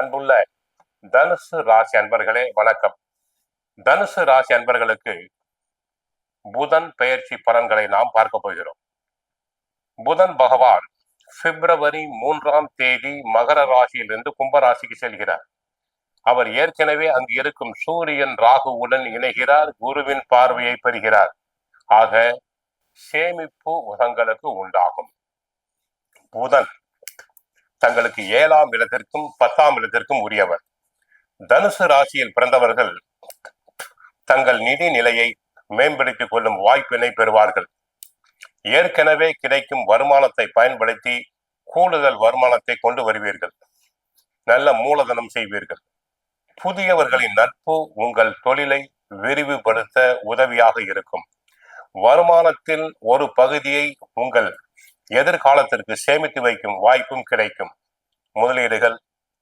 அன்புள்ள தனுசு ராசி அன்பர்களே வணக்கம். தனுசு ராசி அன்பர்களுக்கு புதன் பெயர்ச்சி பலன்களை நாம் பார்க்க போகிறோம். புதன் பகவான் பிப்ரவரி 3ஆம் தேதி மகர ராசியிலிருந்து கும்பராசிக்கு செல்கிறார். அவர் ஏற்கனவே அங்கு இருக்கும் சூரியன் ராகுவுடன் இணைகிறார், குருவின் பார்வையை பெறுகிறார். ஆக சேமிப்பு தங்களுக்கு உண்டாகும். புதன் தங்களுக்கு 7ஆம் இடத்திற்கும் 10ஆம் இடத்திற்கும் உரியவர். தனுசு ராசியில் பிறந்தவர்கள் தங்கள் நிதி நிலையை மேம்படுத்திக் கொள்ளும் வாய்ப்பினை பெறுவார்கள். ஏற்கனவே கிடைக்கும் வருமானத்தை பயன்படுத்தி கூடுதல் வருமானத்தை கொண்டு வருவீர்கள். நல்ல மூலதனம் செய்வீர்கள். புதியவர்களின் நட்பு உங்கள் தொழிலை விரிவுபடுத்த உதவியாக இருக்கும். வருமானத்தில் ஒரு பகுதியை உங்கள் எதிர்காலத்திற்கு சேமித்து வைக்கும் வாய்ப்பும் கிடைக்கும். முதலீடுகள்,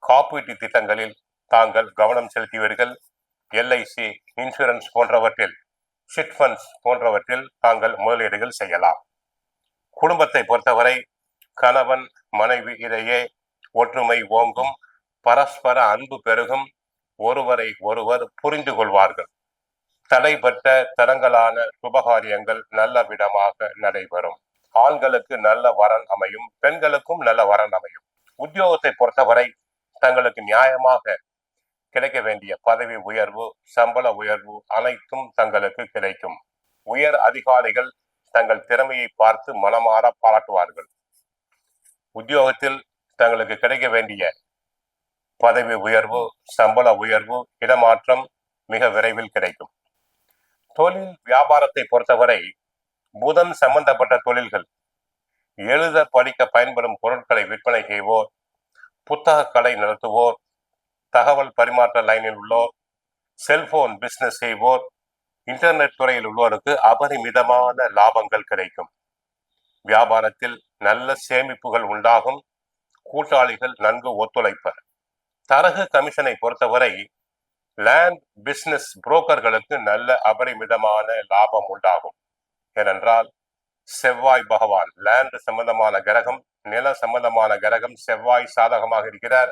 காப்பீட்டு திட்டங்களில் தாங்கள் கவனம் செலுத்துவீர்கள். எல்ஐசி, இன்சூரன்ஸ் போன்றவற்றில், சிட் ஃபண்ட்ஸ் போன்றவற்றில் தாங்கள் முதலீடுகள் செய்யலாம். குடும்பத்தை பொறுத்தவரை கணவன் மனைவி இடையே ஒற்றுமை ஓங்கும், பரஸ்பர அன்பு பெருகும், ஒருவரை ஒருவர் புரிந்து கொள்வார்கள். தடைப்பட்ட தடங்கலான சுபகாரியங்கள் நல்ல விதமாக நடைபெறும். ஆண்களுக்கு நல்ல வரன் அமையும், பெண்களுக்கும் நல்ல வரன் அமையும். உத்தியோகத்தை பொறுத்தவரை தங்களுக்கு நியாயமாக கிடைக்க வேண்டிய பதவி உயர்வு, சம்பள உயர்வு அனைத்தும் தங்களுக்கு கிடைக்கும். உயர் அதிகாரிகள் தங்கள் திறமையை பார்த்து மனமாற பாராட்டுவார்கள். உத்தியோகத்தில் தங்களுக்கு கிடைக்க வேண்டிய பதவி உயர்வு, சம்பள உயர்வு, இடமாற்றம் மிக விரைவில் கிடைக்கும். தொழில் வியாபாரத்தை பொறுத்தவரை புதன் சம்பந்தப்பட்ட தொழில்கள், எழுத படிக்க பயன்படும் பொருட்களை விற்பனை செய்வோர், புத்தக கடை நடத்துவோர், தகவல் பரிமாற்ற லைனில் உள்ளோர், செல்போன் பிசினஸ் செய்வோர், இன்டர்நெட் துறையில் உள்ளோருக்கு அபரிமிதமான லாபங்கள் கிடைக்கும். வியாபாரத்தில் நல்ல சேமிப்புகள் உண்டாகும். கூட்டாளிகள் நன்கு ஒத்துழைப்பர். தரகு கமிஷனை பொறுத்தவரை லேண்ட் பிசினஸ் புரோக்கர்களுக்கு நல்ல அபரிமிதமான லாபம் உண்டாகும். ஏனென்றால் செவ்வாய் பகவான் லேண்ட் சம்பந்தமான கிரகம், நில சம்பந்தமான கிரகம் செவ்வாய் சாதகமாக இருக்கிறார்,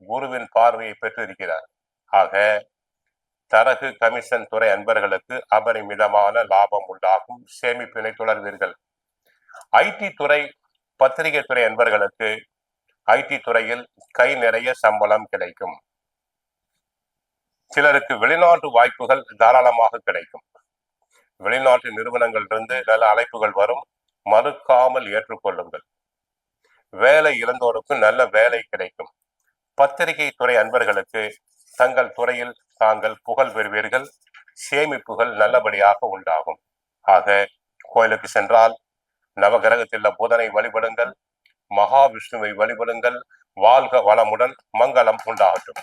குருவின் பார்வையை பெற்றிருக்கிறார். ஆக தரகு கமிஷன் துறை அன்பர்களுக்கு அபரிமிதமான லாபம் உண்டாகும். சேமிப்பினை தொடர்வீர்கள். ஐடி துறை, பத்திரிகை துறை அன்பர்களுக்கு ஐடி துறையில் கை நிறைய சம்பளம் கிடைக்கும். சிலருக்கு வெளிநாட்டு வாய்ப்புகள் தாராளமாக கிடைக்கும். வெளிநாட்டு நிறுவனங்களிலிருந்து நல்ல அழைப்புகள் வரும். மறுக்காமல் ஏற்றுக்கொள்ளுங்கள். வேலை இழந்தோருக்கு நல்ல வேலை கிடைக்கும். பத்திரிகை துறை அன்பர்களுக்கு தங்கள் துறையில் தாங்கள் புகழ் பெறுவீர்கள். சேமிப்புகள் நல்லபடியாக உண்டாகும். ஆக கோயிலுக்கு சென்றால் நவகிரகத்தில் புதனை வழிபடுங்கள், மகாவிஷ்ணுவை வழிபடுங்கள். வாழ்க வளமுடன், மங்களம் உண்டாகட்டும்.